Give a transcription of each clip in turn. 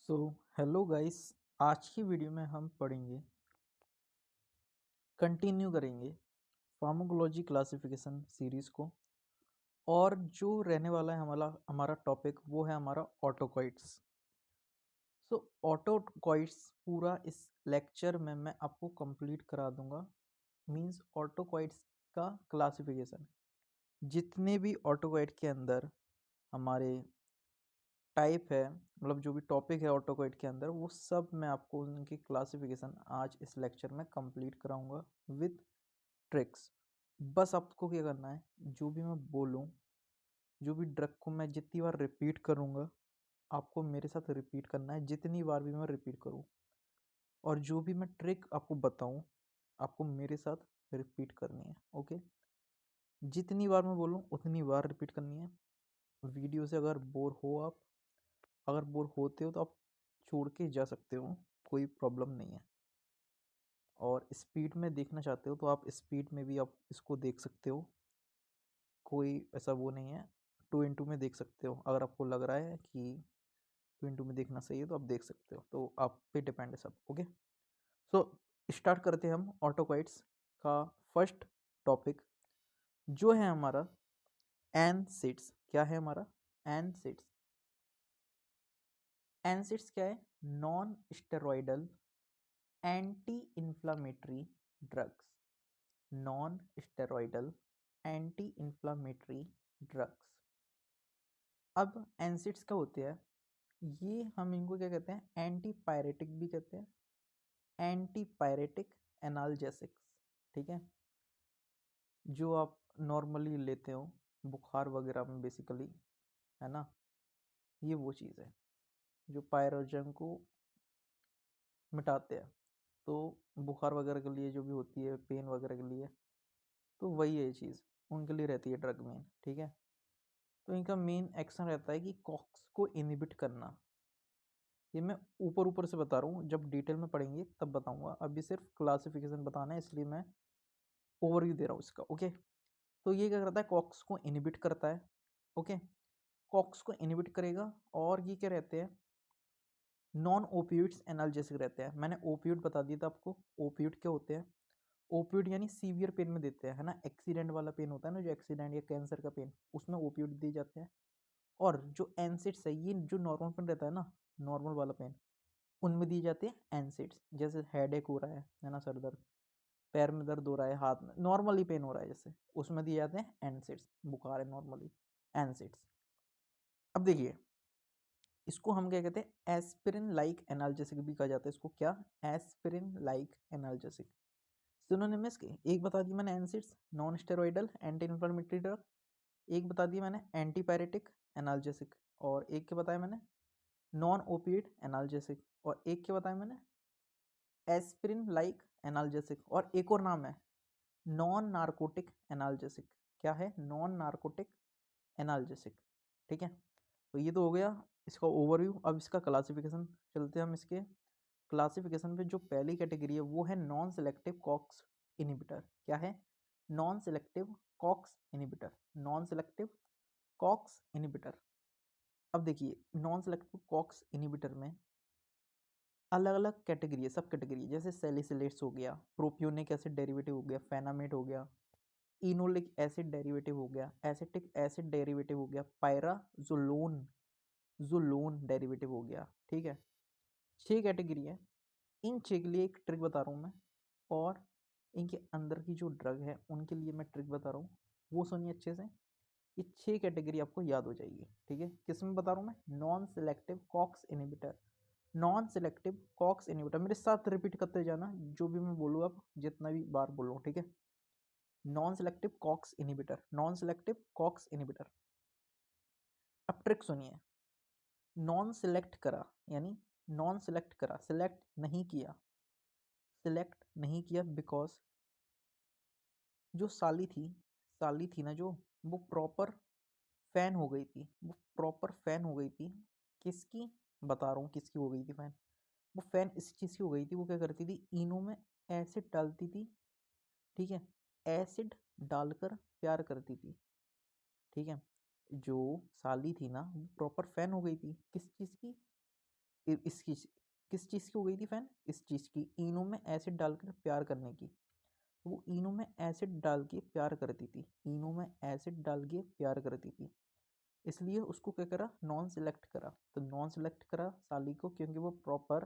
So hello guys. आज की video में हम पढ़ेंगे, कंटिन्यू करेंगे फार्माकोलॉजी क्लासिफिकेशन सीरीज़ को। और जो रहने वाला है हमारा हमारा टॉपिक वो है हमारा ऑटोकॉइड्स। सो ऑटोकॉइड्स पूरा इस लेक्चर में मैं आपको कंप्लीट करा दूंगा। मींस ऑटोकॉइड्स का क्लासिफिकेशन, जितने भी ऑटोकॉइड के अंदर हमारे टाइप है, मतलब जो भी टॉपिक है ऑटोकॉइड के अंदर, वो सब मैं आपको उनकी क्लासिफिकेशन आज इस लेक्चर में कंप्लीट कराऊंगा विद ट्रिक्स। बस आपको क्या करना है, जो भी मैं बोलूँ, जो भी ड्रग को मैं जितनी बार रिपीट करूँगा आपको मेरे साथ रिपीट करना है, जितनी बार भी मैं रिपीट करूँ। और जो भी मैं ट्रिक आपको बताऊँ आपको मेरे साथ रिपीट करनी है। ओके, जितनी बार मैं बोलूँ उतनी बार रिपीट करनी है। वीडियो से अगर बोर हो आप, अगर बोर होते हो तो आप छोड़ के जा सकते हो, कोई प्रॉब्लम नहीं है। और स्पीड में देखना चाहते हो तो आप स्पीड में भी आप इसको देख सकते हो, कोई ऐसा वो नहीं है। 2x में देख सकते हो, अगर आपको लग रहा है कि 2x में देखना सही है तो आप देख सकते हो, तो आप पे डिपेंड है सब। ओके, सो स्टार्ट करते हैं हम ऑटोकॉइड्स का फर्स्ट टॉपिक, जो है हमारा एनसिड्स। क्या है हमारा एनसिड्स? एनसिड्स क्या है? Non steroidal anti inflammatory drugs. Non steroidal anti inflammatory drugs. अब एनसिड्स क्या होते हैं? ये हम इनको क्या कहते हैं? एंटी पायरेटिक भी कहते हैं, एंटी पायरेटिक एनाल्जेसिक्स। ठीक है, जो आप नॉर्मली लेते हो बुखार वगैरह में बेसिकली, है ना, ये वो चीज़ है जो पायरोजन को मिटाते हैं। तो बुखार वगैरह के लिए जो भी होती है, पेन वगैरह के लिए, तो वही है ये चीज़, उनके लिए रहती है ड्रग मेन। ठीक है, तो इनका मेन एक्शन रहता है कि कॉक्स को इनहिबिट करना। ये मैं ऊपर ऊपर से बता रहा हूँ, जब डिटेल में पढ़ेंगे तब बताऊंगा, अभी सिर्फ क्लासिफिकेशन बताना है इसलिए मैं ओवरव्यू दे रहा हूँ इसका। ओके, तो ये क्या करता है? कॉक्स को इनहिबिट करता है। ओके, कॉक्स को इनहिबिट करेगा। और ये क्या रहते हैं? नॉन ओपियोइड्स एनाल्जेसिक रहते हैं। मैंने ओपियोइड बता दिया था आपको। ओपियोइड क्या होते हैं? ओपियोइड यानी सीवियर पेन में देते हैं, है ना। एक्सीडेंट वाला पेन होता है ना, जो एक्सीडेंट या कैंसर का पेन, उसमें ओपियोइड दिए जाते हैं। और जो एनसिड्स है, ये जो नॉर्मल पेन रहता है ना, नॉर्मल वाला पेन, उनमें दिए जाते हैं एनसिड्स। जैसे हेडेक हो रहा है ना, सर दर्द, पैर में दर्द हो रहा है, हाथ में नॉर्मली पेन हो रहा है, जैसे उसमें दिए जाते हैं एनसिड्स। बुखार है नॉर्मली, एनसिड्स। अब देखिए, इसको हम क्या कहते हैं? एस्पिरिन लाइक एनाल्जेसिक भी कहा जाता है। इसको क्या? Aspirin like analgesic. सिनोनिम्स के एक बता दी मैंने, NSAIDs non steroidal anti inflammatory drug. एक बता दी मैंने एंटीपायरेटिक एनाल्जेसिक, और एक क्या बताया मैंने? Non opiate analgesic. और एक क्या बताया मैंने? Aspirin like analgesic. और एक और नाम है नॉन नार्कोटिक एनाल्जेसिक। क्या है? Non narcotic analgesic. ठीक है, तो ये तो हो गया इसका ओवरव्यू। अब इसका क्लासिफिकेशन चलते हैं हम इसके क्लासिफिकेशन पे। जो पहली कैटेगरी है वो है नॉन सेलेक्टिव कॉक्स इनहिबिटर। क्या है? Non selective COX inhibitor. Non selective COX inhibitor. अब देखिए, नॉन सेलेक्टिव कॉक्स इनहिबिटर में अलग अलग कैटेगरी है, सब कैटेगरी है। जैसे सैलिसिलेट्स हो गया, प्रोपियोनिक एसिड डेरिवेटिव हो गया, फेनामेट हो गया, इनोलिक एसिड डेरिवेटिव हो गया, एसिटिक एसिड डेरिवेटिव हो गया, पायराजोलोन जोलोन डेरिवेटिव हो गया। ठीक है, 6 कैटेगरी है। इन 6 के लिए एक ट्रिक बता रहा हूँ मैं, और इनके अंदर की जो ड्रग है उनके लिए मैं ट्रिक बता रहा हूँ, वो सुनिए अच्छे से। ये 6 कैटेगरी आपको याद हो जाएगी। ठीक है, किस में बता रहा हूँ मैं? Non selective COX inhibitor. Non selective COX inhibitor, मेरे साथ रिपीट करते जाना, जो भी मैं बोलूँ आप जितना भी बार बोलूँ। ठीक है, non selective COX inhibitor, non selective COX inhibitor. अब ट्रिक सुनिए। नॉन सेलेक्ट करा यानी नॉन सेलेक्ट करा, सेलेक्ट नहीं किया, सेलेक्ट नहीं किया बिकॉज जो साली थी ना, जो वो प्रॉपर फैन हो गई थी, वो प्रॉपर फैन हो गई थी। किसकी? बता रहा हूँ किसकी हो गई थी फैन। वो फैन इस चीज़ की हो गई थी, वो क्या करती थी? इनो में एसिड डालती थी। ठीक है, एसिड डालकर प्यार करती थी। ठीक है, जो साली थी ना वो प्रॉपर फैन हो गई थी, किस चीज़ की? इसकी किस चीज़ की हो गई थी फैन? इस चीज़ की, इनो में एसिड डालकर प्यार करने की। तो वो इनो में एसिड डाल के प्यार करती थी, इनो में एसिड डाल के प्यार करती थी, इसलिए उसको क्या करा, नॉन सिलेक्ट करा। तो नॉन सिलेक्ट करा साली को, क्योंकि वो प्रॉपर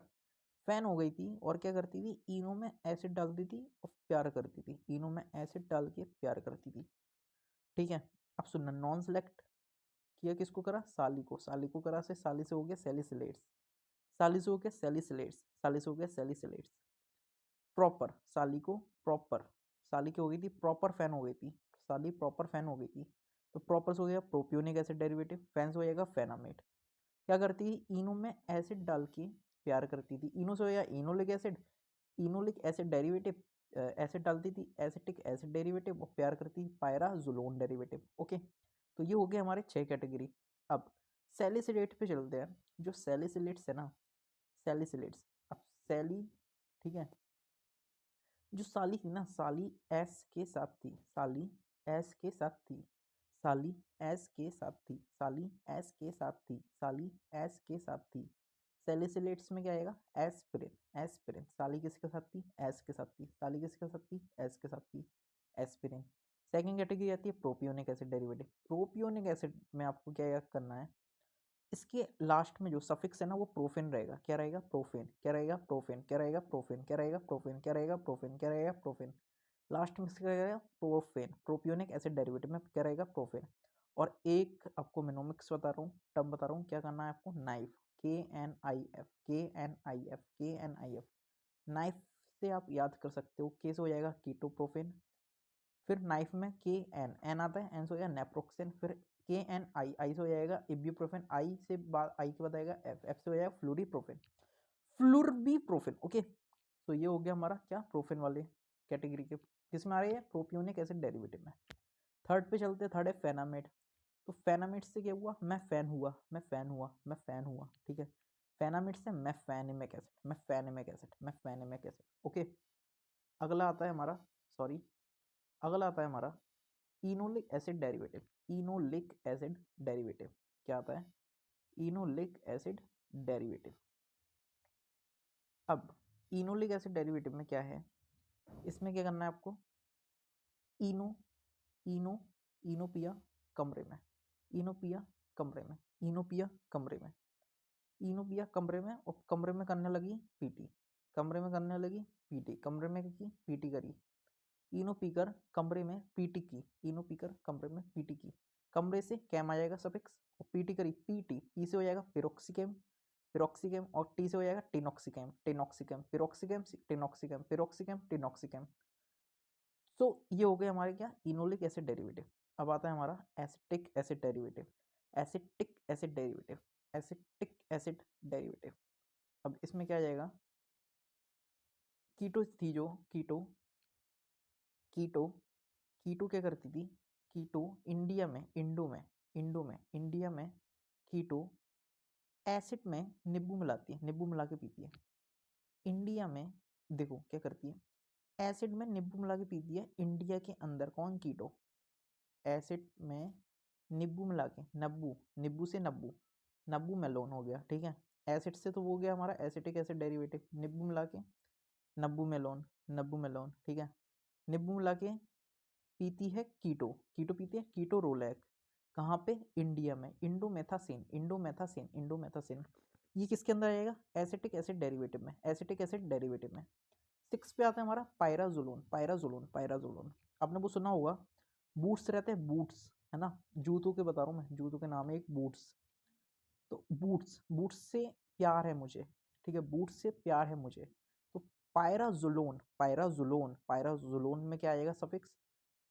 फैन हो गई थी और क्या करती थी, इनो में एसिड डालती थी और प्यार करती थी, इनो में एसिड डाल के प्यार करती थी। ठीक है, अब सुनना, नॉन सिलेक्ट किया किसको करा, साली को, साली को करा से साली से हो गया सैलिसिलेट्स, साली से हो गया सैलिसिलेट्स, साली से हो गया सैलिसिलेट्स। प्रॉपर साली को, प्रॉपर साली की हो गई थी, प्रॉपर फैन हो गई थी, साली प्रॉपर फैन हो गई थी। तो प्रॉपर से हो गया प्रोपियोनिक एसिड डेरिवेटिव, फैन से हो जाएगा फेनामेट। क्या करती थी, इनो में एसिड डाल के प्यार करती थी, इनो से हो गया enolic acid, enolic acid derivative, acid डालती थी, एसिटिक एसिड डेरिवेटिव, और प्यार करती थी पायराजोलोन डेरिवेटिव। ओके, तो ये हो गए हमारे 6 कैटेगरी। अब सैलिसिलेट पे चलते हैं। जो सैलिसिलेट्स है ना, सैलिसिलेट्स, अब सैली, ठीक है, जो साली थी ना, साली एस के साथ थी, साली एस के साथ थी, साली एस के साथ थी, साली एस के साथ थी, साली एस के साथ थी। सैलिसिलेट्स में क्या आएगा, एस्पिरिन, एस्पिरिन। साली किसके साथ थी, एस के साथ थी, साली किसके साथ थी, एस के साथ थी, एस्पिरिन। सेकेंड कैटेगरी आती है propionic acid derivative. Propionic acid में आपको क्या करना है, इसके लास्ट में जो सफिक्स है ना वो प्रोफेन रहेगा। क्या रहेगा, प्रोफेन। क्या रहेगा, प्रोफेन। क्या रहेगा, प्रोफेन। क्या रहेगा, प्रोफेन। क्या रहेगा, प्रोफेन। क्या रहेगा, प्रोफेन। लास्ट में इसका क्या रहेगा, प्रोफेन। प्रोपियोनिक एसिड डेरिवेटिव में क्या रहेगा, प्रोफेन। और एक आपको मेनोमिक्स बता रहा हूँ, टर्म बता रहा हूँ, क्या करना है आपको, knife, KNIF, KNIF, KNIF। Knife से आप याद कर सकते हो, के से हो जाएगा कीटोप्रोफेन, फिर नाइफ में के एन, एन आता है, एन से हो जाएगा नेप्रोक्सेन, फिर के एन आई, आई से हो जाएगा इब्यूप्रोफेन, आई से बाद, आई के बाद आएगा एफ, एफ से हो जाएगा फ्लूरीप्रोफेन, फ्लूरबीप्रोफेन। ओके, तो ये हो गया हमारा क्या, प्रोफेन वाले कैटेगरी के। किस में आ रही है, प्रोपियोनिक एसिड डेरिवेटिव में। थर्ड पे चलते, थर्ड है फेनामेट। तो फेनामेट से क्या हुआ, मैं फैन हुआ, मैं फैन हुआ, मैं फैन हुआ, ठीक है। फेनामेट से मैं फैनिमिक एसिड, मैं फैनिमिक एसिड, मैं फैनिमिक एसिड। ओके, अगला आता है हमारा, सॉरी, अगला आता है हमारा enolic acid derivative. Enolic acid derivative क्या आता है, इनोलिक एसिड डेरिवेटिव। अब इनोलिक एसिड डेरिवेटिव में क्या है, इसमें क्या करना है आपको, इनो, इनो, इनो पिया कमरे में, इनो पिया कमरे में, इनो पिया कमरे में, इनो पिया कमरे में, और कमरे में करने लगी पीटी, कमरे में करने लगी पीटी, कमरे में की पीटी करी, इनो पीकर कमरे में पीटी की, इनो पीकर कमरे में पीटी की। कमरे से कैम आ जाएगा सफिक्स, और पीटी करी, पीटी, पी से हो जाएगा पिरोक्सिकेम, पिरोक्सिकेम, और टी से हो जाएगा टिनोक्सिकेम, टिनोक्सिकेम, पिरोक्सिकेम, टिनोक्सिकेम, पिरोक्सिकेम, टिनोक्सिकेम। सो ये हो गए हमारे क्या, इनोलिक एसिड डेरिवेटिव। अब आता है हमारा acetic acid derivative, acetic acid derivative, acetic acid derivative. अब इसमें क्या आ जाएगा, कीटो थी जो, कीटो, कीटो, कीटो क्या करती थी, कीटो इंडिया में, इंडो में, इंडो में, इंडिया में कीटो एसिड में नींबू मिलाती है, नींबू मिला के पीती है। इंडिया में देखो क्या करती है, एसिड में नींबू मिला के पीती है इंडिया के अंदर, कौन, कीटो। एसिड में नींबू मिला के, नब्बू, नींबू से नब्बू, नब्बू मेलोन हो गया, ठीक है। एसिड से तो वो हो गया हमारा एसिटिक एसिड डेरिवेटिव, नींबू मिला के नब्बू मेलोन, नब्बू मेलोन, ठीक है। नींबू मिला के पीती है कीटो, कीटो पीती है कीटो रोलैक, कहाँ पे, इंडिया में, इंडोमेथासिन, इंडोमेथासिन, इंडोमेथासिन। ये किसके अंदर आएगा, एसिटिक एसिड डेरिवेटिव में, एसिटिक एसिड डेरिवेटिव में। सिक्स पे आता है हमारा पायराजोलोन, पायराजोलोन, पायराजोलोन। आपने वो सुना होगा, बूट्स रहते हैं, बूट्स, है ना, जूतों के बता रहा हूँ मैं, जूतों के नाम है एक बूट्स। तो बूट्स, बूट्स से प्यार है मुझे, ठीक है, बूट्स से प्यार है मुझे। तो पायराजोलोन, पायराजोलोन, पायराजोलोन में क्या आएगा सफिक्स,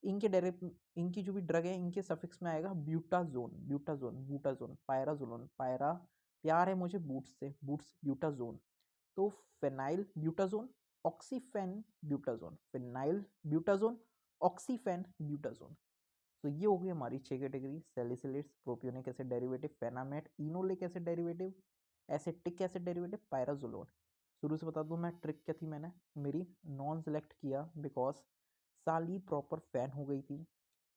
इनके डायरेक्ट, इनकी जो भी ड्रग है इनके सफिक्स में आएगा ब्यूटाजोन, ब्यूटाजोन, ब्यूटाजोन, पायराजोलोन, पायरा प्यार है मुझे बूट्स से, बूट्स, ब्यूटाजोन। तो phenylbutazone, oxyphenbutazone, phenylbutazone, oxyphenbutazone. तो ये हो गई हमारी 6 category, salicylates, propionic acid derivative, fenamate, enolic acid derivative, acetic acid derivative, pyrazolone. शुरू से बता दूं मैं, ट्रिक क्या थी, मैंने मेरी नॉन सेलेक्ट किया बिकॉज साली प्रॉपर फैन हो गई थी,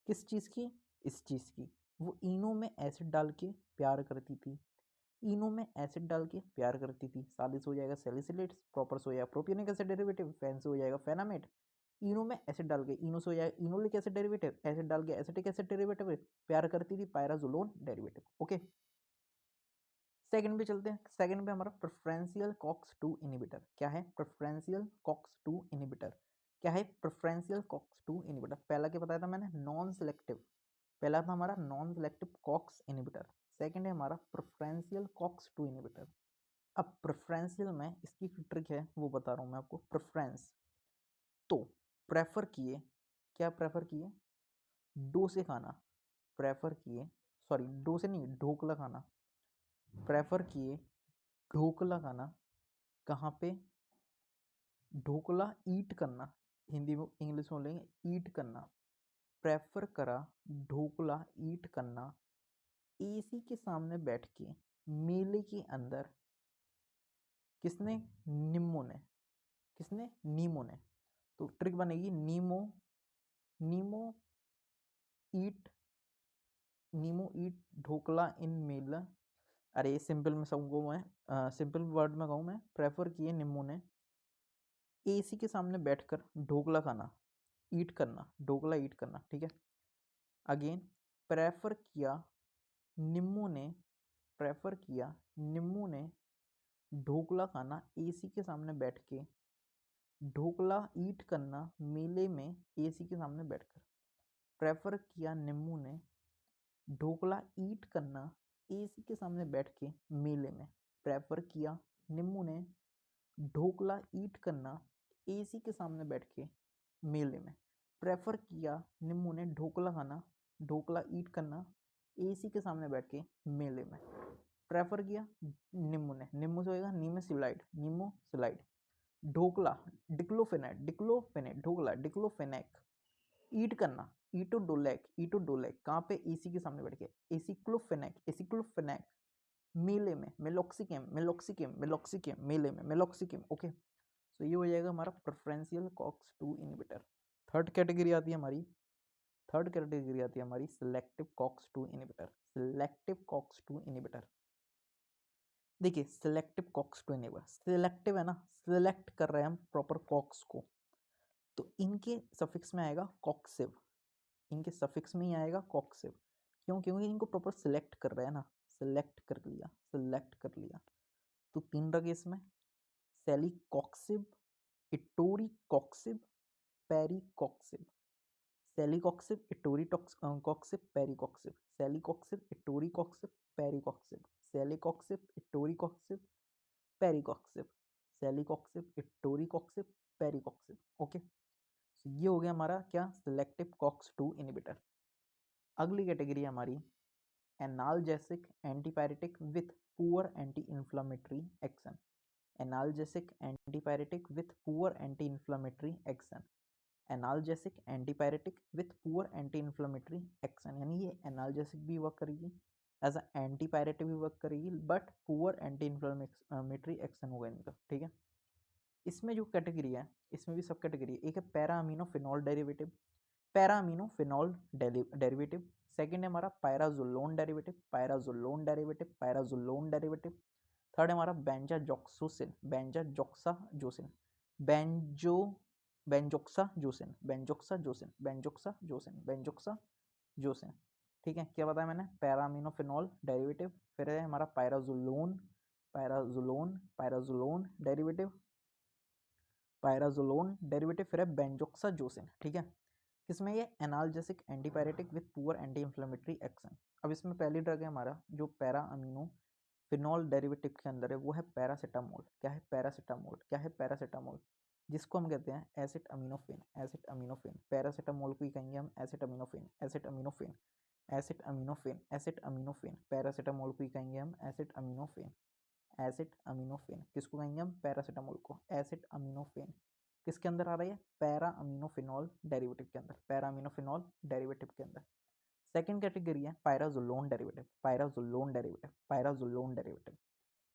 किस चीज़ की, इस चीज़ की, वो इनो में एसिड डाल के प्यार करती थी, इनो में एसिड डाल के प्यार करती थी, सालिस हो जाएगा सैलिसिलेट्स, प्रोपर्स हो जाएगा प्रोपियोनिक एसिड डेरिवेटिव, फैन से हो जाएगा फेनामेट। इनो में एसिड डाल के इनो से हो जाएगा इनोलिक एसिड डेरिवेटिव, एसिड डाल के एसिटिक एसिड डेरिवेटिव, प्यार करती थी पायराजोलोन डेरिवेटिव। ओके, सेकंड पे चलते हैं। सेकंड पे हमारा प्रेफरेंशियल कॉक्स 2 इनहिबिटर क्या है? प्रेफरेंशियल कॉक्स 2 इनहिबिटर क्या है? Preferential COX 2 inhibitor. पहला क्या बताया था मैंने? Non selective. पहला था हमारा non selective COX inhibitor, second है हमारा प्रेफरेंशियल कॉक्स 2 इनहिबिटर। अब प्रेफरेंशियल में इसकी ट्रिक है वो बता रहा हूँ मैं आपको। प्रेफरेंस तो प्रेफर किए, क्या प्रेफर किए? डोसे खाना प्रेफर किए, सॉरी डोसे नहीं, ढोकला खाना प्रेफर किए, ढोकला खाना। कहाँ पे? ढोकला ईट करना, हिंदी में इंग्लिश में बोलेंगे ईट करना। प्रेफर करा ढोकला ईट करना एसी के सामने बैठ के, मेले के अंदर। किसने? निम्मो ने। किसने? नीमो ने। तो ट्रिक बनेगी नीमो, नीमो ईट, नीमो ईट ढोकला इन मेला। अरे सिंपल में कहूँ मैं, सिंपल वर्ड में कहूँ मैं, प्रेफर किए निम्मो ने एसी के सामने बैठकर ढोकला खाना, ईट करना, ढोकला ईट करना। ठीक है, अगेन प्रेफर किया निम्मो ने, प्रेफर किया निम्मो ने ढोकला खाना एसी के सामने बैठ के, ढोकला ईट करना मेले में एसी के सामने बैठकर। प्रेफर किया निम्मू ने ढोकला ईट करना एसी के सामने बैठ के मेले में। प्रेफर किया निम्मू ने ढोकला ईट करना एसी के सामने बैठ के मेले में। प्रेफर किया निम्मू ने ढोकला खाना, ढोकला ईट करना एसी के सामने बैठ के मेले में। प्रेफर किया निम्मू ने, निम्मू से होएगा nimesulide, nimesulide. Dhokla diclofenac, diclofenac dhokla diclofenac. Eat करना ईटोडोलैक, ईटोडोलैक कहाँ पे? एसी के सामने बैठ के। एसिक्लोफेनेक, एसिक्लोफेनेक मेले में। मेलोक्सिकेम, मेलोक्सिकेम, मेलोक्सिकेम मेले में, मेलोक्सिकेम। ओके, सो ये हो जाएगा हमारा preferential COX 2 inhibitor. Third category आती है हमारी, थर्ड कैटेगरी आती है हमारी selective COX 2 inhibitor. Selective COX 2 inhibitor. देखिए सिलेक्टिव कॉक्स 2 इनहिबिटर, सिलेक्टिव है ना, सिलेक्ट कर रहे हैं हम प्रॉपर कॉक्स को, तो इनके सफिक्स में आएगा कॉक्सिव, इनके सफिक्स में ही आएगा कॉक्सिव। क्यों? क्योंकि इनको प्रॉपर सिलेक्ट कर रहे हैं ना, सिलेक्ट कर लिया, सिलेक्ट कर लिया। तो तीन रगे इसमें, सेलिकॉक्सिब, इटोरीकॉक्सिब, पेरीकॉक्सिब। सेलिकॉक्सिब, इटोरीकॉक्सिब, पेरीकॉक्सिब। सेलिकॉक्सिब, इटोरीकॉक्सिब, पेरीकॉक्सिब। सेलिकॉक्सिब, इटोरीकॉक्सिब, पेरीकॉक्सिब। सेलिकॉक्सिब, इटोरीकॉक्सिब, पेरीकॉक्सिब। ओके, ये हो गया हमारा क्या? Selective COX 2 inhibitor. अगली कैटेगरी है हमारी analgesic antipyretic with poor anti inflammatory action. Analgesic antipyretic with poor anti inflammatory action. Analgesic antipyretic with poor anti inflammatory action, यानी ये एनाल्जेसिक भी वर्क करेगी, एज अ एंटीपायरेटिक भी वर्क करेगी, but poor anti inflammatory action होगा इनका। ठीक है, इसमें जो कैटेगरी है, इसमें भी सब कैटेगरी, एक है para amino phenol derivative, para amino phenol derivative. Second है हमारा पायराजोलोन डेरिवेटिव, पायराजोलोन डेरिवेटिव, पायराजोलोन डेरिवेटिव। थर्ड है हमारा बेंजाजोक्सोसिन, बेंजाजोक्साजोसिन, बेंजो बेंजोक्साजोसिन, बेंजोक्साजोसिन, बेंजोक्साजोसिन, बेंजोक्साजोसिन। ठीक है, क्या बताया मैंने? पैरा अमीनो फिनॉल डेरिवेटिव, फिर है हमारा पायराजोलोन, पायराजोलोन, पायराजोलोन डेरिवेटिव, पायराजोलोन डेरिवेटिव, फिर है बेंजोक्साजोसिन। ठीक है, किसमें? ये analgesic antipyretic with poor anti inflammatory action. अब इसमें पहली ड्रग है हमारा जो पैरा अमीनो फिनॉल डेरिवेटिव के अंदर है, वो है पैरासीटामोल। क्या है? पैरासीटामोल। क्या है? पैरासीटामोल, जिसको हम कहते हैं acetaminophen, acetaminophen. Paracetamol को ही कहेंगे हम acetaminophen, acetaminophen, acetaminophen, acetaminophen. Paracetamol को ही कहेंगे हम एसिड अमीनोफेन, एसिड अमीनोफेन। किसको कहेंगे हम? पैरासीटामोल को एसिड अमीनोफेन। किसके अंदर आ रही है? पैरा अमीनोफिनॉल डेरिवेटिव के अंदर, पैरा अमीनोफिनॉल डेरिवेटिव के अंदर। सेकेंड कैटेगरी है पायराजोलोन डेरिवेटिव, पायराजोलोन डेरिवेटिव, पायराजोलोन डेरिवेटिव।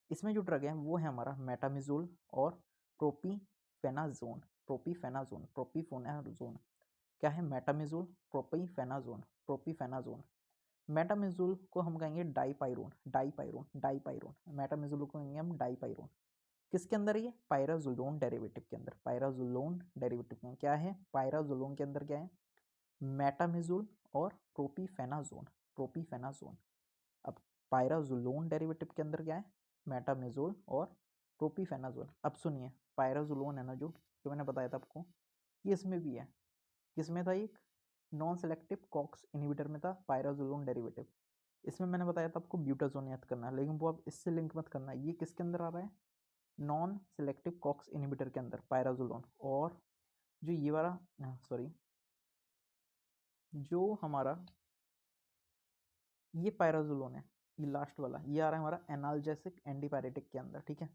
इसमें जो ड्रग है वो है हमारा मेटामिजोल और प्रोपीफेनाजोन, प्रोपीफेनाजोन, प्रोपीफेनाजोन। क्या है? मेटामिजोल, प्रोपीफेनाजोन, प्रोपीफेनाजोन। मेटामिजोल को हम कहेंगे डाइपाइरोन, डाइपाइरोन, डाइपाइरोन, मेटामिजोल को कहेंगे हम डाइपाइरोन। किसके अंदर है ये? पायराजोलोन डेरिवेटिव के अंदर, पायराजोलोन डेरिवेटिव में क्या है? पायराजोलोन के अंदर क्या है? मेटामिजोल और प्रोपीफेनाजोन, प्रोपीफेनाजोन। अब पायराजोलोन डेरिवेटिव के अंदर क्या है? मेटामिजोल और प्रोपीफेनाजोल। अब सुनिए, पायराजोलोन है ना जो मैंने बताया था आपको, ये इसमें भी है। किसमें था? एक नॉन सेलेक्टिव कॉक्स इनहिबिटर में था पायराजोलोन डेरिवेटिव। इसमें मैंने बताया था आपको ब्यूटाजोन याद करना है, लेकिन वो आप इससे लिंक मत करना। ये किसके अंदर आ रहा है? नॉन सेलेक्टिव कॉक्स इनहिबिटर के अंदर पायराजोलोन। और जो ये वाला, सॉरी, जो हमारा ये पायराजोलोन है, ये लास्ट वाला, ये आ रहा है हमारा एनाल्जेसिक एंटीपायरेटिक के अंदर, ठीक है।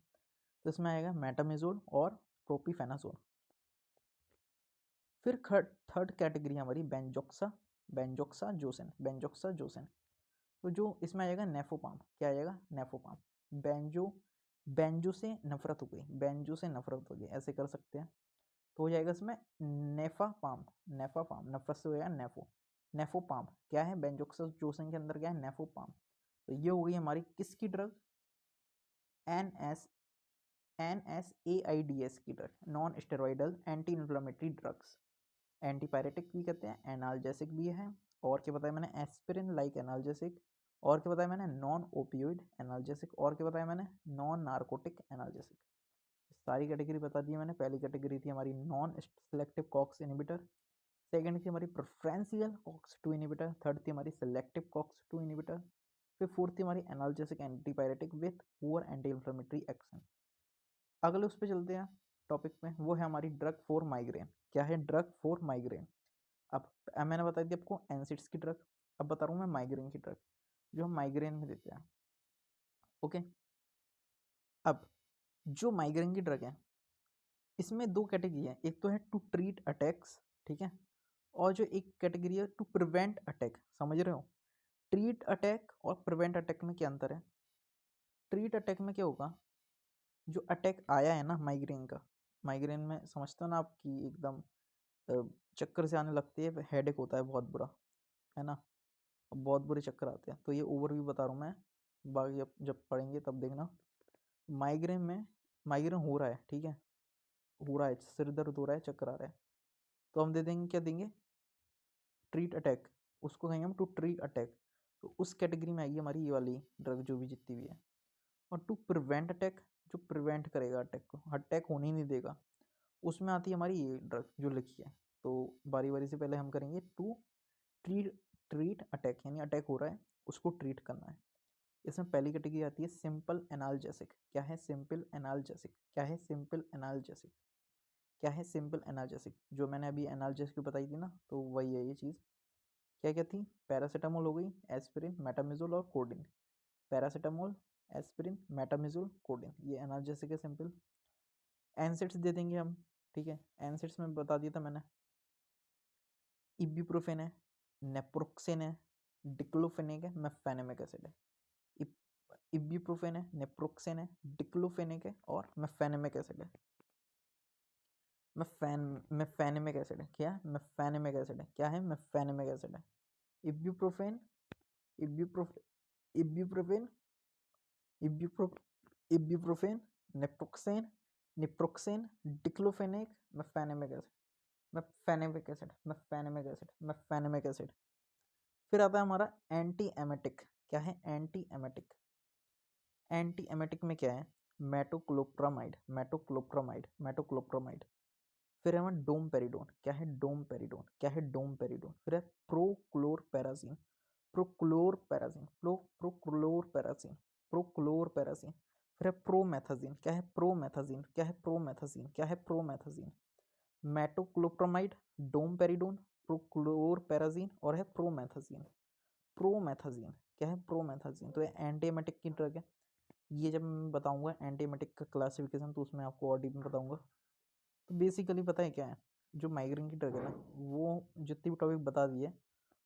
तो इसमें आएगा मेटामिजोल और प्रोपीफेनाजोल। फिर थर्ड कैटेगरी हमारी बेंजोक्सा, बेंजोक्साजोसिन, बेंजोक्साजोसिन। तो जो इसमें आएगा नेफोपाम, क्या आएगा? नेफोपाम। बेंजो, बेंजो से नफरत हो गई, बेंजो से नफरत हो गई, ऐसे कर सकते हैं। तो हो जाएगा इसमें नेफापाम, नेफापाम, नफरत से हो जाएगा नेफो, नेफोपाम। क्या है? बेंजोक्साजोसिन के अंदर क्या है? नेफोपाम। तो ये हो गई हमारी किसकी ड्रग? एन एस NSAIDs की drug, non steroidal anti inflammatory drugs. Antipyretic भी कहते हैं, एनाल्जेसिक भी है, और क्या बताया मैंने? एस्पिरिन लाइक एनाल्जेसिक, और क्या बताया मैंने? नॉन ओपियोइड एनाल्जेसिक, और क्या बताया मैंने? Non narcotic analgesic. सारी कैटेगरी बता दी मैंने। पहली कैटेगरी थी हमारी non selective COX inhibitor, second थी हमारी प्रेफरेंशियल कॉक्स 2 इनहिबिटर, थर्ड थी हमारी सेलेक्टिव कॉक्स 2 इनहिबिटर, फिर फोर्थ थी हमारी analgesic antipyretic with poor anti inflammatory action. अगले उस पर चलते हैं टॉपिक में, वो है हमारी ड्रग फॉर माइग्रेन। क्या है? Drug for migraine. अब मैंने बता दिया आपको एनसिड्स की ड्रग, अब बता रहा हूँ मैं माइग्रेन की ड्रग जो हम माइग्रेन में देते हैं। ओके, अब जो माइग्रेन की ड्रग है इसमें दो कैटेगरी है, एक तो है टू ट्रीट अटैक्स, ठीक है, और जो एक कैटेगरी है टू प्रिवेंट अटैक। समझ रहे हो? ट्रीट अटैक और प्रिवेंट अटैक में क्या अंतर है? ट्रीट अटैक में क्या होगा? जो अटैक आया है ना माइग्रेन का, माइग्रेन में समझते हो ना आपकी एकदम चक्कर से आने लगती है, हेडेक होता है बहुत बुरा, है ना, बहुत बुरे चक्कर आते हैं। तो ये ओवरव्यू बता रहा हूँ मैं, बाकी जब पढ़ेंगे तब देखना। माइग्रेन में, माइग्रेन हो रहा है, ठीक है, हो रहा है, सिर दर्द हो रहा है, चक्कर आ रहा है, तो हम दे देंगे, क्या देंगे? Treat attack. उसको कहेंगे हम टू ट्रीट अटैक। तो उस कैटेगरी में आएगी हमारी ये वाली ड्रग जो भी जितनी भी है। और टू प्रिवेंट अटैक, जो प्रिवेंट करेगा अटैक को, अटैक होने ही नहीं देगा, उसमें आती है हमारी ये ड्रग जो लिखी है। तो बारी बारी से पहले हम करेंगे टू ट्रीट, ट्रीट अटैक, यानी अटैक हो रहा है उसको ट्रीट करना है। इसमें पहली कैटेगरी आती है सिंपल एनाल्जेसिक। क्या है? Simple analgesic. क्या है? Simple analgesic. क्या है? Simple analgesic. जो मैंने अभी एनाल्जेसिक बताई थी ना, तो वही है ये चीज़। क्या क्या थी? पैरासीटामोल हो गई, एस्पिरिन, मेटामिजोल और कोडिन। पैरासीटामोल, एस्पिरिन, मेटामिजोल, कोडिन, ये एनाल्जेसिक है सिंपल। एनसिड्स दे देंगे हम, ठीक है। एनसिड्स में बता दिया था मैंने, इब्यूप्रोफेन है, नेप्रोक्सेन है, डिक्लोफेनेक है, मेफेनेमिक एसिड है। इब्यूप्रोफेन है, नेप्रोक्सेन है, डिक्लोफेनेक है और मेफेनेमिक एसिड है। मेफेनेमिक एसिड है। क्या? मेफेनेमिक एसिड है। क्या है? मेफेनेमिक एसिड है। Ibuprofen, ibuprof ibuprofen, ibupro ibuprofen, naproxen, naproxen, diclofenac, mefenamic acid, mefenamic acid, mefenamic acid, mefenamic acid. फिर आता है हमारा एंटी एमेटिक। क्या है? Anti emetic. एंटी एमेटिक में क्या है? Metoclopramide, metoclopramide, metoclopramide. फिर है हमारा डोमपेरिडोन। क्या है? डोमपेरिडोन। क्या है? डोमपेरिडोन। फिर है प्रोक्लोरपेराजिन, प्रोक्लोरपेराजिन, प्रोक्लोरपेराजिन, प्रोक्लोरपेराजिन। फिर है प्रोमेथाजिन। क्या है? प्रोमेथाजिन। क्या है? प्रोमेथाजिन। क्या है? प्रोमेथाजिन। मेटोक्लोप्रामाइड, डोमपेरिडोन, प्रोक्लोरपेराजिन और है प्रोमेथाजिन। प्रोमेथाजिन। क्या है? प्रोमेथाजिन। तो ये एंटीएमेटिक की ड्रग है। ये जब मैं बताऊंगा एंटीएमेटिक का क्लासिफिकेशन, तो उसमें आपको और डीप में बताऊंगा। तो बेसिकली पता है क्या है, जो माइग्रेन की ड्रग है ना, वो जितनी भी टॉपिक बता दिए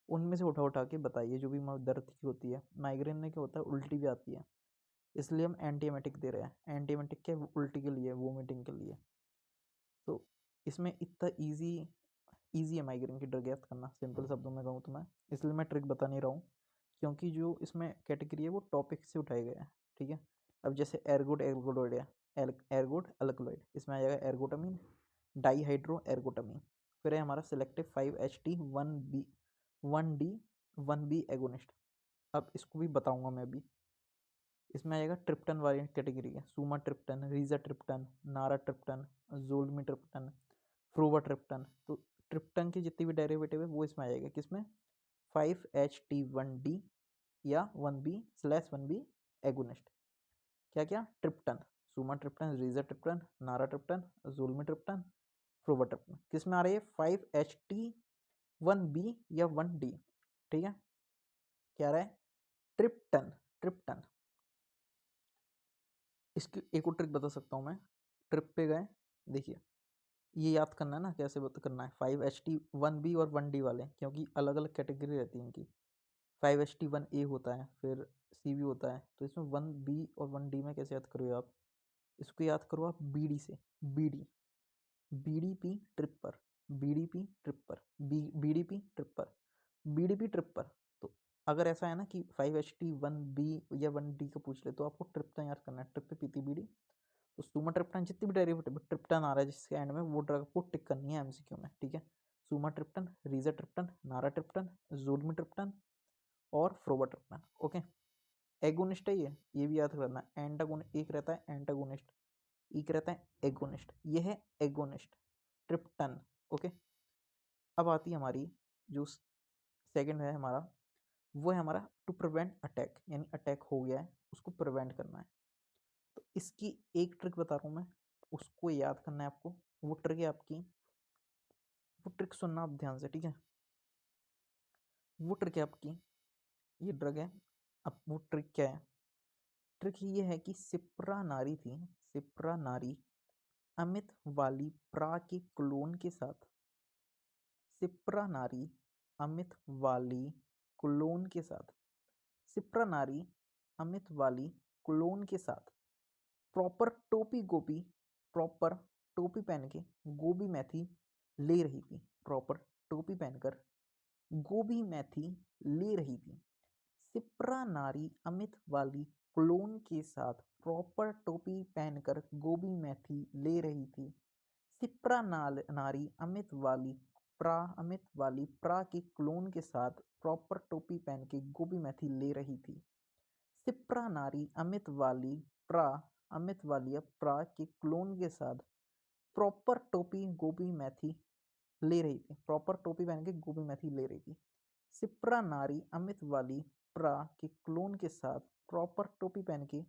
उनमें से उठा उठा के बताइए, जो भी दर्द की होती है। माइग्रेन में क्या होता है? उल्टी भी आती है, इसलिए हम एंटीएमेटिक दे रहे हैं। एंटीएमेटिक क्या? उल्टी के लिए, वोमिटिंग के लिए। तो इसमें इतना ईजी है माइग्रेन की ड्रग याद करना, सिंपल शब्दों में कहूँ तो मैं, इसलिए मैं ट्रिक बता नहीं रहा हूँ। क्योंकि जो इसमें कैटेगरी है वो टॉपिक से उठाए गए हैं, ठीक है। अब जैसे एर्गोट एर्गोडोइड है, एर्गोट अल्कलॉइड, इसमें आ जाएगा एर्गोटामिन डाईहाइड्रो एर्गोटामिन। फिर है हमारा सिलेक्टिव 5-HT1B एगोनिस्ट। अब इसको भी बताऊंगा मैं अभी। इसमें आएगा ट्रिप्टन वाली कैटेगरी है, सुमा ट्रिप्टन, रीजा ट्रिप्टन, नारा ट्रिप्टन, जोल्मी ट्रिप्टन, फ्रोवा ट्रिप्टन। तो ट्रिप्टन की जितनी भी डेरिवेटिव है वो इसमें आ जाएगा, किसमें 5-HT1D या 1B/1B एगोनिस्ट। क्या क्या ट्रिप्टन, सुमा ट्रिप्टन, रीजा ट्रिप्टन, नारा ट्रिप्टन, जोल्मी ट्रिप्टन, फ्रोवा ट्रिप्टन। किसमें आ रही है 5-HT1B या 1D, ठीक है। क्या रहा है ट्रिप्टन, ट्रिप्टन। इसकी एक और ट्रिक बता सकता हूँ मैं। ट्रिप पे गए, देखिए ये याद करना है ना कैसे करना है। 5-HT1B और 1D वाले, क्योंकि अलग अलग कैटेगरी रहती है इनकी। 5-HT1A होता है, फिर CV होता है। तो इसमें 1B और 1D में कैसे याद करोगे आप? इसको याद करो आप BD से, BD, BDP tripper, BDP tripper, BDP tripper, BDP tripper. तो अगर ऐसा है ना कि 5-HT1B या 1D का पूछ ले तो आपको ट्रिप्टन याद करना है, ट्रिप पे पीती बीडी। तो सुमा ट्रिप्टन जितनी भी डेरिवेटिव ट्रिप्टन आ रहा है जिसके एंड में, वो ड्रग को टिक करनी है MCQ में, ठीक है। सुमा ट्रिप्टन, रीजा ट्रिप्टन, नारा ट्रिप्टन, जोल्मी ट्रिप्टन और फ्रोवा ट्रिप्टन, ओके। एगोनिस्ट है ये भी याद करना है। एंटागोनिस्ट एक रहता है, एंटागोनिस्ट एक रहता है, एगोनिस्ट। ये है एगोनिस्ट ट्रिप्टन, ओके। अब आती है हमारी जो सेकंड है हमारा, वो है हमारा टू प्रिवेंट अटैक, यानी अटैक हो गया है उसको प्रिवेंट करना है। तो इसकी एक ट्रिक बता रहा हूँ मैं, उसको याद करना है आपको। वो ट्रिक है आपकी, वो ट्रिक सुनना आप ध्यान से, ठीक है। वो ट्रिक है आपकी, ये ड्रग है। अब वो ट्रिक क्या है? ट्रिक ये है कि सिप्रा नारी थी, सिप्रा नारी अमित वाली प्रा के क्लोन के साथ, सिप्रा नारी अमित वाली क्लोन के साथ, सिप्रा नारी अमित वाली क्लोन के साथ प्रॉपर टोपी गोपी, प्रॉपर टोपी पहन के गोभी मैथी ले रही थी, प्रॉपर टोपी पहनकर गोभी मैथी ले रही थी। सिप्रा नारी अमित वाली क्लोन के साथ प्रॉपर टोपी पहनकर गोभी मैथी ले रही थी। सिप्रा नारी अमित वाली प्रा के क्लोन के साथ प्रॉपर टोपी पहन के गोभी मैथी ले रही थी। सिप्रा नारी अमित वाली प्रा के क्लोन के साथ प्रॉपर टोपी गोभी मैथी ले रही थी, प्रॉपर टोपी पहन के गोभी मैथी ले रही थी। सिप्रा नारी अमित वाली प्रा के क्लोन के साथ प्रॉपर टोपी पहन के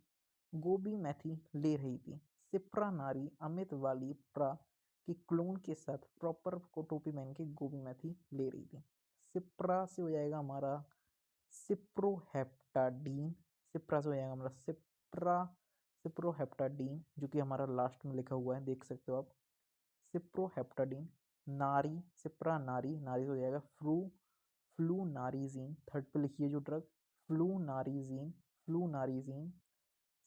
गोभी मैथी ले रही थी। सिप्रा नारी अमित वाली प्रा के क्लोन के साथ प्रॉपर को टोपी पहन के गोभी मैथी ले रही थी। सिप्रा से हो जाएगा हमारा सिप्रोहेप्टाडीन, सिप्रा से हो जाएगा हमारा सिप्रोहेप्टाडीन, जो कि हमारा लास्ट में लिखा हुआ है, देख सकते हो आप। सिप्रोहेप्टाडीन। नारी, सिप्रा नारी, नारी से हो जाएगा फ्लूनारिजीन, थर्ड पे लिखिए जो ड्रग, फ्लूनारिजीन, फ्लूनारिजीन।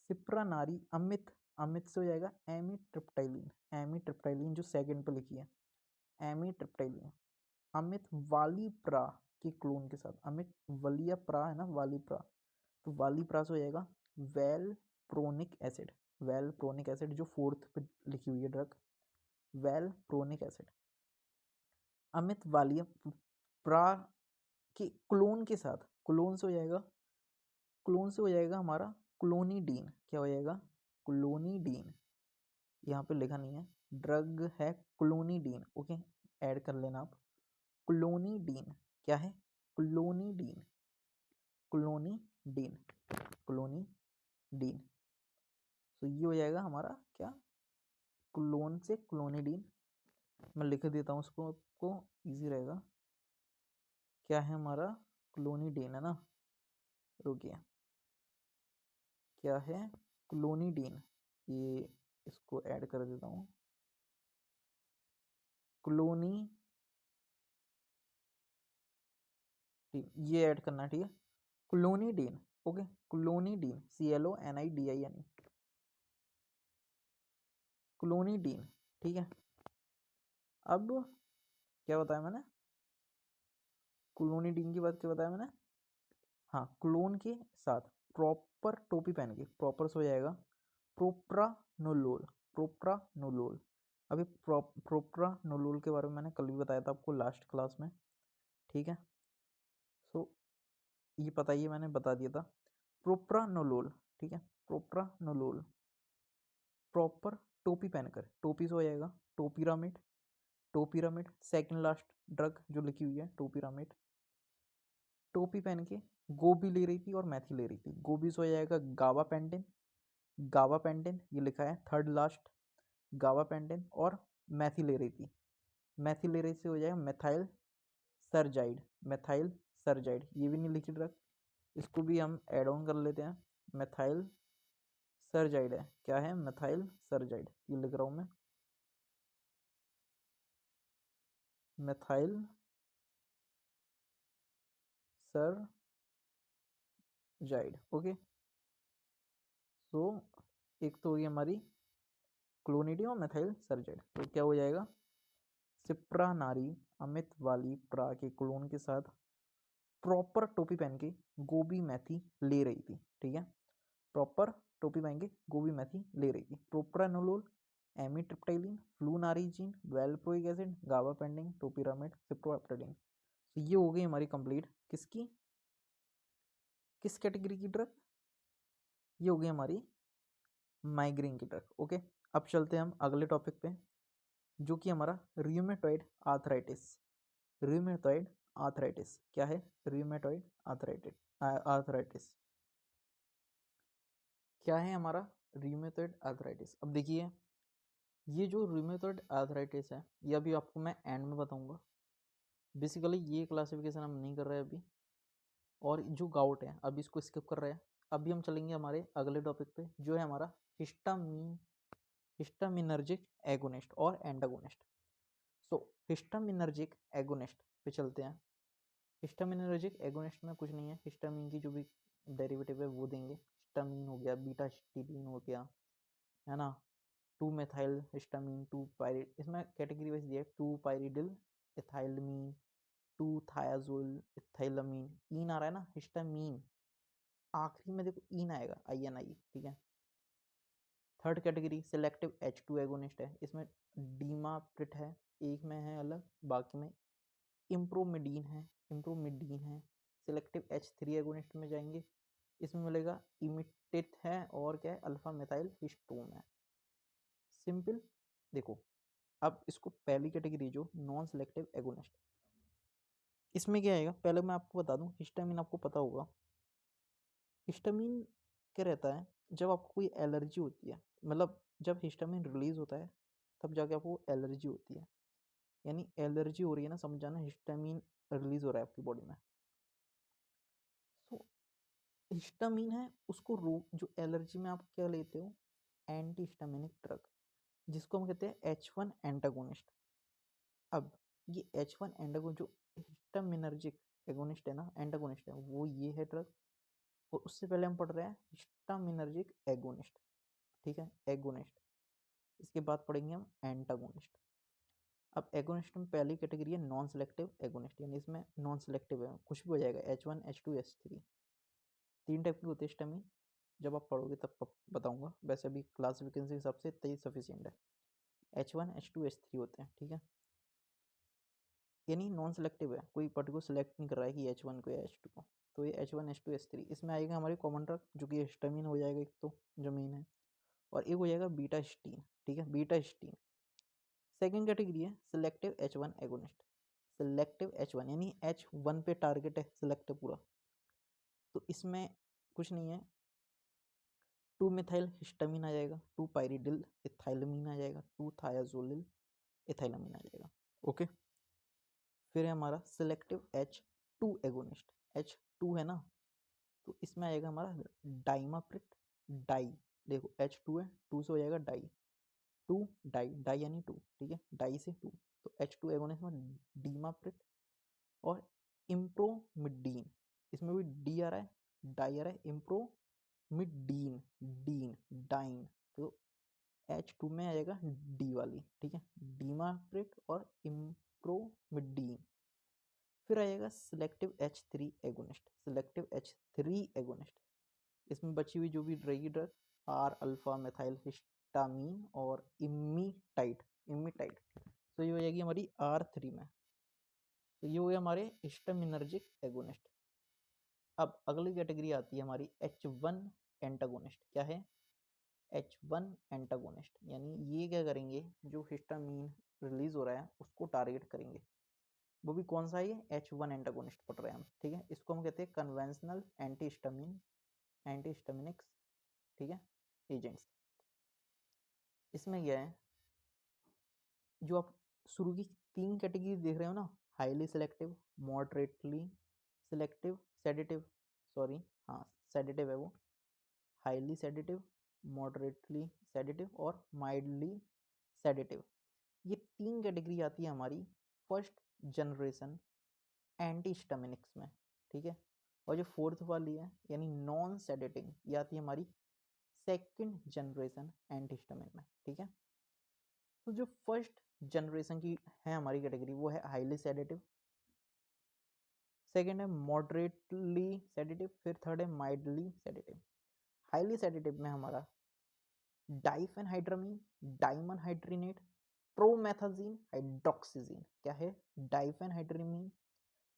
सिप्रा नारी अमित, अमित से हो जाएगा एमीट्रिप्टाइलिन, एमीट्रिप्टाइलिन जो सेकंड पे लिखी है, एमीट्रिप्टाइलिन। अमित वाली प्रा के क्लोन के साथ, अमित वलिया प्रा है ना, वाली प्रा, तो वाली प्रा से हो जाएगा वेलप्रोनिक एसिड, वेलप्रोनिक एसिड जो फोर्थ पे लिखी हुई है ड्रग, वेलप्रोनिक एसिड। अमित वालिया प्रा के क्लोन के साथ, क्लोन से हो जाएगा, क्लोन से हो जाएगा हमारा क्लोनिडीन। क्या हो जाएगा? क्लोनिडीन। यहाँ पे लिखा नहीं है, ड्रग है क्लोनिडीन, ओके, ऐड कर लेना आप। क्लोनिडीन क्या है? Clonidine, clonidine, clonidine. तो ये हो जाएगा हमारा क्या, क्लोन से क्लोनिडीन। मैं लिख देता हूँ उसको, आपको इजी रहेगा। क्या है हमारा? क्लोनिडीन है ना, रुकिए, क्या है? क्लोनिडीन। ये इसको ऐड कर देता हूँ, क्लोनी, ये ऐड करना है, ठीक है। Clonidine, okay, clonidine, CLONIDIN, clonidine, ठीक है। अब क्या बताया मैंने? क्लोनिडीन की बात क्या बताया मैंने? हाँ, क्लोन के साथ प्रॉपर टोपी पहन के प्रॉपर से हो जाएगा प्रोप्रानोलोल। प्रोप्रानोलोल, अभी प्रोप्रानोलोल के बारे में मैंने कल भी बताया था आपको लास्ट क्लास में, ठीक है। सो ये पता ही है, मैंने बता दिया था प्रोप्रानोलोल, ठीक है। प्रोप्रानोलोल प्रॉपर टोपी पहनकर, टोपी से हो जाएगा टोपिरामिड। टोपिरामिड सेकंड लास्ट ड्रग जो लिखी हुई है टोपिरामिड। टोपी पहन के गोभी ले रही थी और मैथी ले रही थी। गोभी से हो जाएगा गाबापेंटिन। गाबापेंटिन ये लिखा है थर्ड लास्ट, गाबापेंटिन। और मैथी ले रही थी, मैथी ले रही से हो जाएगा मेथाइल सरजाइड। मेथाइल सरजाइड ये भी नहीं लिखी ड्रग, इसको भी हम एड ऑन कर लेते हैं। मेथाइल सरजाइड है, क्या है, मेथाइल सरजाइड, ये लिख रहा हूँ मैं, मेथाइल सरजाइड। ओके, सो एक तो होगी हमारी क्लोनिडियम और मेथाइल सरजाइड, तो क्या हो जाएगा, सिप्रा नारी अमित वाली प्रा के क्लोन के साथ प्रॉपर टोपी पहन के गोभी मैथी ले रही थी, ठीक है। प्रॉपर टोपी पहन के गोभी मैथी ले रही थी। Propranolol, amitriptyline, flunarizine, valproic acid, gabapentin, topiramate, cyproheptadine. तो ये हो गई हमारी कंप्लीट किसकी, किस कैटेगरी की ड्रग, ये हो गई हमारी माइग्रेन की ड्रग। ओके, अब चलते हैं हम अगले टॉपिक पे, जो कि हमारा रूमेटॉइड आर्थराइटिस। रूमेटॉइड आर्थराइटिस क्या है, रूमेटॉइड आर्थराइटिस, आर्थराइटिस क्या है हमारा रूमेटॉइड आर्थराइटिस। अब देखिए, ये जो रूमेटॉइड आर्थराइटिस है ये अभी आपको मैं एंड में बताऊंगा। बेसिकली ये क्लासिफिकेशन हम नहीं कर रहे अभी, और जो गाउट है अभी इसको स्किप कर रहे हैं। अभी हम चलेंगे हमारे अगले टॉपिक पे, जो है हमारा हिस्टामिन, हिस्टामिनर्जिक एगोनिस्ट और एंटागोनिस्ट। सो हिस्टामिनर्जिक एगोनिस्ट पे चलते हैं। हिस्टामिनर्जिक एगोनिस्ट में कुछ नहीं है, हिस्टामिन की जो भी डेरिवेटिव है वो देंगे। हिस्टामिन हो गया, बीटा हिस्टीडीन हो गया, है ना, 2 मेथाइल हिस्टामिन, 2 पायरि, इसमें कैटेगरी वाइज दिया है, 2 पायरिडिल एथाइलमीन, 2 थायाजोल एथाइलमीन। ईन आ रहा है ना, हिस्टामीन, आखिरी में देखो ईन आएगा, आई एन आई, ठीक है। Third category selective H2 agonist है, इसमें डीमाप्रिट है, एक में है अलग, बाकी में इम्प्रोमिडीन है, इम्प्रोमिडीन है। सिलेक्टिव H3 एगोनिस्ट में जाएंगे, इसमें मिलेगा इमिटेट है, और क्या है, अल्फा मेथाइल हिस्टोन है। सिंपल देखो, अब इसको पहली कैटेगरी जो नॉन सिलेक्टिव एगोनिस्ट, इसमें क्या आएगा, पहले मैं आपको बता दूं, हिस्टामिन आपको पता होगा। हिस्टामिन क्या रहता है, जब आपको कोई एलर्जी होती है, मतलब जब हिस्टामिन रिलीज होता है तब जाके आपको एलर्जी होती है, यानी एलर्जी हो रही है ना, समझ जाना हिस्टामिन रिलीज हो रहा है आपकी बॉडी में। सो हिस्टामिन है उसको रोक, जो एलर्जी में आप क्या लेते हो, एंटी हिस्टामिनिक ड्रग, जिसको हम कहते हैं H1 एंटागोनिस्ट। अब ये H1 एंटागोनिस्ट जो हिस्टामिनर्जिक एगोनिस्ट है ना, एंटागोनिस्ट है, वो ये है ड्रग। और उससे पहले हम पढ़ रहे हैं हिस्टामिनर्जिक एगोनिस्ट, ठीक है, एगोनिस्ट। इसके बाद पढ़ेंगे हम एंटागोनिस्ट। अब एगोनिस्ट में पहली कैटेगरी है नॉन सेलेक्टिव एगोनिस्ट, यानी इसमें नॉन सेलेक्टिव है, कुछ भी हो जाएगा, H1 H2 H3। 3 टाइप की होती है हिस्टामिन, जब आप पढ़ोगे तब बताऊंगा, वैसे अभी क्लासिफिकेशन के हिसाब से 23 सफिशियंट है। H1 H2 H3 होते हैं, ठीक है, यानी नॉन सेलेक्टिव है, कोई पर्टिकुलर सेलेक्ट नहीं कर रहा है कि H1 को या H2 को। तो ये H1 H2 H3, इसमें आएगा हमारी कॉमन ड्रग जो कि हिस्टामिन हो जाएगा, एक तो जमीन है, और एक हो जाएगा बीटा हिस्टीन, ठीक है, बीटा हिस्टीन। सेकेंड कैटेगरी है selective H1 agonist. Selective H1 यानी H1 पे टारगेट है, सिलेक्टिव पूरा। तो इसमें कुछ नहीं है, 2 मिथाइल हिस्टामिन आ जाएगा, 2 पायरिडिल एथाइलमीन आ जाएगा, 2 थायाजोलिल एथाइलमीन आ जाएगा। ओके, फिर है हमारा सिलेक्टिव H2 एगोनिस्ट। H2 है ना, तो इसमें आएगा हमारा डाइमाप्रिट, डाई, देखो H2 है, 2 से हो जाएगा डाई, 2 डाई, डाई यानी 2, ठीक है, डाई से 2, तो H2 एगोनिस्ट में डीमाप्रिट और इम्प्रोमिडीन, इसमें भी डी आ रहा है, डाई आ रहा है, इम्प्रोमिडीन, डीन, डाइन, तो H2 में आएगा डी वाली, ठीक है, डीमाप्रिट और इम्प्रोमिडीन। फिर आएगा selective H3 agonist, selective H3 agonist. इसमें बची हुई जो भी रहेगी drug R alpha methyl histamine और इमीटाइड, इमीटाइड, तो ये हो जाएगी हमारी R3 में। तो ये हो गया हमारे हिस्टामिनर्जिक एगोनिस्ट। अब अगली कैटेगरी आती है हमारी H1 एंटागोनिस्ट। क्या है? H1 एंटागोनिस्ट, यानी ये क्या करेंगे, जो हिस्टामीन रिलीज हो रहा है उसको टारगेट करेंगे। वो भी कौन सा है? H1 एंटागोनिस्ट पढ़ रहे हैं हम, ठीक है। इसको हम कहते हैं conventional anti histamine, anti histaminics, ठीक है, एजेंट्स। इसमें क्या है, जो आप शुरू की 3 कैटेगरी देख रहे हो ना, highly selective, moderately selective, sedative, sorry हाँ सेडेटिव है वो, हाईली सेडेटिव, मॉडरेटली सेडेटिव और माइल्डली सेडेटिव, ये 3 कैटेगरी आती है हमारी फर्स्ट जनरेशन एंटी हिस्टामिनिक्स में, ठीक है। और जो फोर्थ वाली है यानी नॉन सेडेटिंग, ये आती है हमारी सेकंड जनरेशन एंटी हिस्टामिन में, ठीक है। तो जो फर्स्ट जनरेशन की है हमारी कैटेगरी वो है हाईली सेडेटिव, सेकेंड है मॉडरेटली सेडेटिव, फिर थर्ड है माइल्डली सेडेटिव। हाईली सेडेटिव में हमारा डाइफेनहाइड्रामीन, डाइमनहाइड्रिनेट, प्रोमेथाजीन, हाइड्रोक्सीजीन। क्या है? डाइफेनहाइड्रामीन,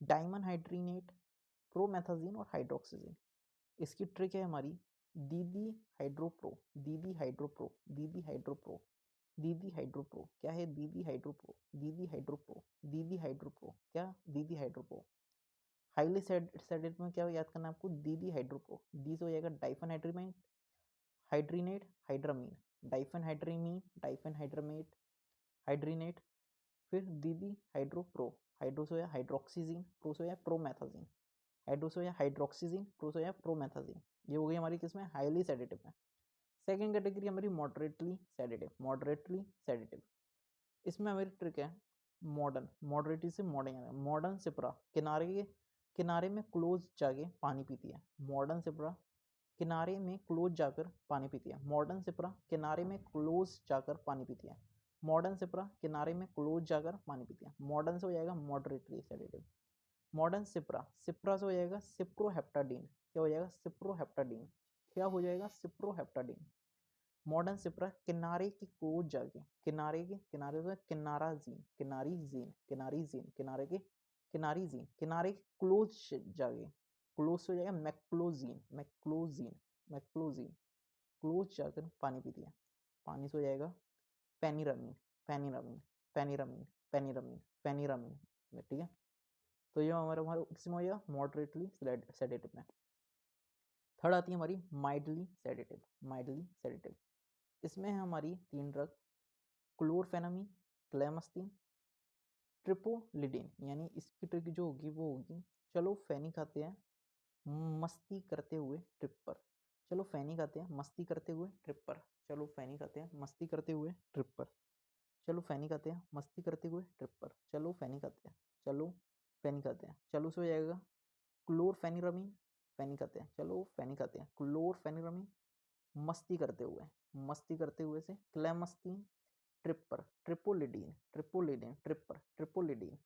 डाइमनहाइड्रिनेट, प्रोमेथाजीन और हाइड्रोक्सीजीन। इसकी ट्रिक है हमारी दीदी हाइड्रोप्रो, दीदी हाइड्रोप्रो, दीदी हाइड्रोप्रो, दीदी हाइड्रोप्रो। क्या है? दीदी हाइड्रोप्रो, दीदी हाइड्रोप्रो, दीदी हाइड्रोप्रो। क्या? दीदी हाइड्रोप्रो। हाईली सेडेटिव में क्या याद करना है आपको? दीदी हाइड्रोप्रो। डी से हो जाएगा डाइफेनहाइड्रीमेट, हाइड्रीनेट, हाइड्रामीन, डाइफेनहाइड्रीमीन, डाइफेनहाइड्रामेट, हाइड्रीनेट, फिर दीदी हाइड्रोप्रो, हाइड्रो से हाइड्रोक्सीजीन, प्रो से प्रोमेथाजीन, हाइड्रो से हाइड्रोक्सीजीन, प्रो से प्रोमेथाजीन। ये हो गई हमारी किसमें? हाईली सेडेटिव में। सेकेंड कैटेगरी हमारी मॉडरेटली सेडेटिव, मॉडरेटली सेडेटिव। इसमें हमारी ट्रिक है मॉडर्न, मॉडरेटली से मॉडर्न, मॉडर्न सिप्रा किनारे में क्लोज जाके पानी पीती है। मॉडर्न सिप्रा किनारे में क्लोज जाकर पानी पीती है। मॉडर्न सिप्रा किनारे में क्लोज जाकर पानी पीती है। मॉडर्न सिप्रा किनारे में क्लोज जाकर पानी पीती है। मॉडर्न से हो जाएगा moderately sedative. Modern Shipra, Shipra से हो जाएगा सिप्रोहेप्टाडीन। क्या हो जाएगा? सिप्रोहेप्टाडीन। क्या हो जाएगा? सिप्रोहेप्टाडीन। मॉडर्न सिप्रा किनारे की क्लोज जाके, किनारे से किनाराजीन, किनारीजीन, किनारीजीन, किनारीजीन, किनारे की क्लोज जाके, क्लोज से हो जाएगा मैक्लोजीन, मैक्लोजीन, मैक्लोजीन, क्लोज जाकर पानी पीती है। पानी से हो जाएगा पेनिरामीन, पेनिरामीन, पेनिरामीन, पेनिरामीन, पेनिरामीन, ठीक है। तो ये हमारा किसमें हो जाएगा? मॉडरेटली सेडेटिव में। थर्ड आती है हमारी माइल्डली सेडेटिव, माइल्डली सेडेटिव। इसमें है हमारी 3 ड्रग, क्लोरफेनामीन, क्लेमस्टीन, ट्रिपोलिडीन। यानी इसकी ट्रिक जो होगी वो होगी, चलो फैनी खाते हैं मस्ती करते हुए ट्रिप पर, चलो फैनी खाते हैं मस्ती करते हुए ट्रिप पर, चलो फैनी खाते हैं मस्ती करते हुए ट्रिप पर, चलो फैनी खाते हैं मस्ती करते हुए ट्रिप पर, चलो फैनी खाते हैं, चलो फैनी खाते हैं, चलो से हो जाएगा क्लोरफेनिरामीन, फैनी खाते हैं, चलो फैनी खाते हैं, क्लोरफेनिरामीन, मस्ती करते हुए, मस्ती करते हुए से क्लेमस्टीन, ट्रिपर, ट्रिपोलिडीन, ट्रिपोलिडीन, ट्रिपर, ट्रिपोलिडीन,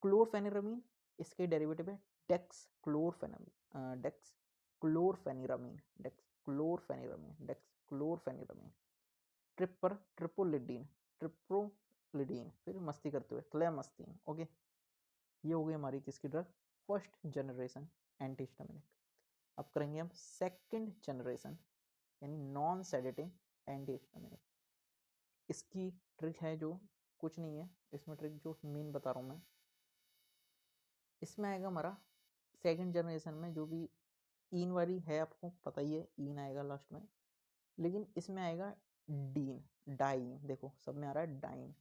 क्लोरफेनिरामीन, इसके डेरिवेटिव है डेक्स क्लोरफेनामीन, डेक्स क्लोरफेनिरामीन, डेक्स क्लोरफेनिरामीन, डेक्स क्लोरफेनिरामीन, ट्रिपर, ट्रिपोलिडीन, ट्रिप्रोलिडीन, फिर मस्ती करते हुए क्लेमस्टीन। ओके, ये हो गई हमारी किसकी ड्रग? First generation antihistaminic. अब करेंगे हम सेकंड जनरेशन यानी नॉन सेडेटिव एंटीहिस्टामिनिक। इसकी ट्रिक है जो कुछ नहीं है, इसमें ट्रिक जो मेन बता रहा हूँ मैं, इसमें आएगा हमारा सेकंड जनरेशन में जो भी इन वाली है, आपको पता ही है इन आएगा लास्ट में, लेकिन इसमें आएगा डीन, डाइन, देखो सब में आ रहा है डाइन,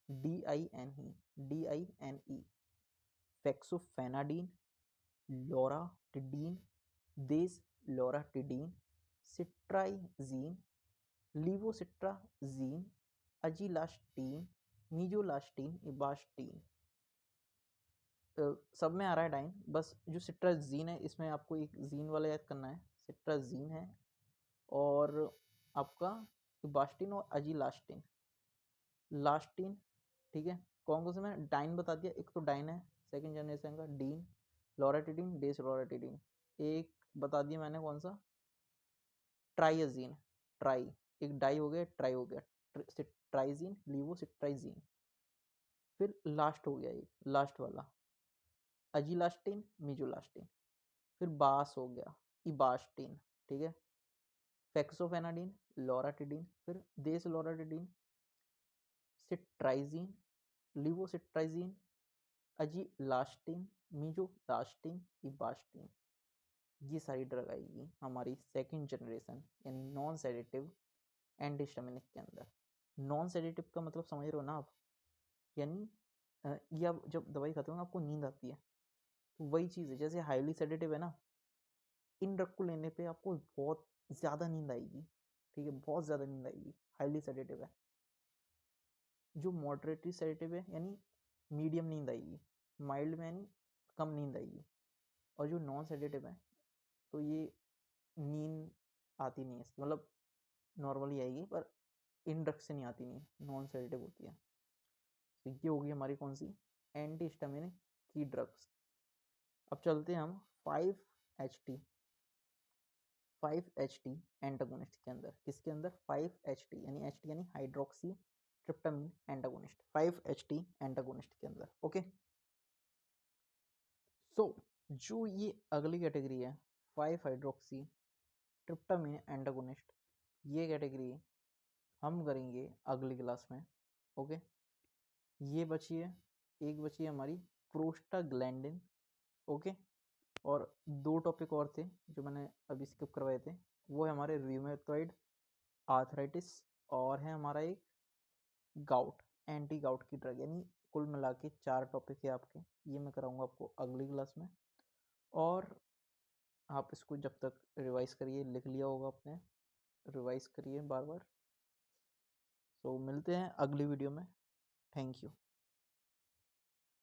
DIN ही, DINE, फेक्सोफेनाडीन, लोराटिडीन, देस लोराटिडीन, सिट्राइजीन, लीवोसिट्राजीन, अजीलास्टीन, मीजोलास्टीन, इबास्टीन। सब में आ रहा है डाइन, बस जो सिट्राजीन है इसमें आपको एक जीन वाला याद करना है, सिट्राजीन है, और आपका इबास्टीन और अजीलास्टीन, लास्टीन, ठीक है। कौन कौन से में डाइन बता दिया, एक तो डाइन है, सेकंड जनरेशन का डीन, लोराटिडिन, डेसलोराटिडिन। एक बता दिया मैंने कौन सा, ट्राइजीन, ट्राई, एक डाई हो गया, ट्राई हो गया, ट्राइजीन, लीवोसिट्राइजीन। फिर लास्ट हो गया एक, लास्ट वाला अजीलास्टिन, मिजोलास्टिन। फिर बास हो गया, इबास्टिन, ठीक है, फेक्सोफेनाडिन, लोराटिडिन, फिर देसलोराटिडिन, सिट्राइजीन, लिवोसिट्राइजीन, अजीलास्टिन, मिजोलास्टिन, इबास्टिन। ये सारी ड्रग आएगी हमारी सेकेंड जनरेशन यानी नॉन सेडेटिव एंटीहिस्टामिनिक के अंदर। नॉन सेडेटिव का मतलब समझ रहे हो ना आप, यानी ये अब जब दवाई खाते हो ना आपको नींद आती है, तो वही चीज़ है जैसे हाईली सेडेटिव है ना, इन ड्रग को लेने पे आपको बहुत ज़्यादा नींद आएगी, ठीक है, बहुत ज़्यादा नींद आएगी, हाईली सेडेटिव है। जो मॉडरेटली सेडेटिव है यानी मीडियम नींद आएगी, माइल्ड में यानी कम नींद आएगी। और जो नॉन सेडेटिव है तो ये नींद आती नहीं है, मतलब नॉर्मली आएगी पर इन ड्रग से नहीं आती, नहीं नॉन सेडेटिव होती है। तो ये होगी हमारी कौन सी, एंटी हिस्टामिनिक की ड्रग्स। अब चलते हैं हम 5-HT 5-HT एंटागोनिस्ट के अंदर। किसके अंदर, 5-HT यानी HT यानी hydroxy tryptamine antagonist, 5-HT antagonist के अंदर। ओके, सो जो ये अगली कैटेगरी है 5-हाइड्रोक्सी ट्रिप्टामिन एंटागोनिस्ट, ये कैटेगरी हम करेंगे अगली क्लास में। ओके, ये बची है, एक बची है हमारी प्रोस्टाग्लैंडिन। ओके, और दो टॉपिक और थे जो मैंने अभी स्किप करवाए थे, वो है हमारे रूमेटॉइड आर्थराइटिस और है हमारा एक गाउट, एंटी गाउट की ड्रग। यानी कुल मिला के 4 टॉपिक है आपके, ये मैं कराऊंगा आपको अगली क्लास में। और आप इसको जब तक रिवाइज करिए, लिख लिया होगा आपने, रिवाइज करिए बार बार। तो मिलते हैं अगली वीडियो में, थैंक यू।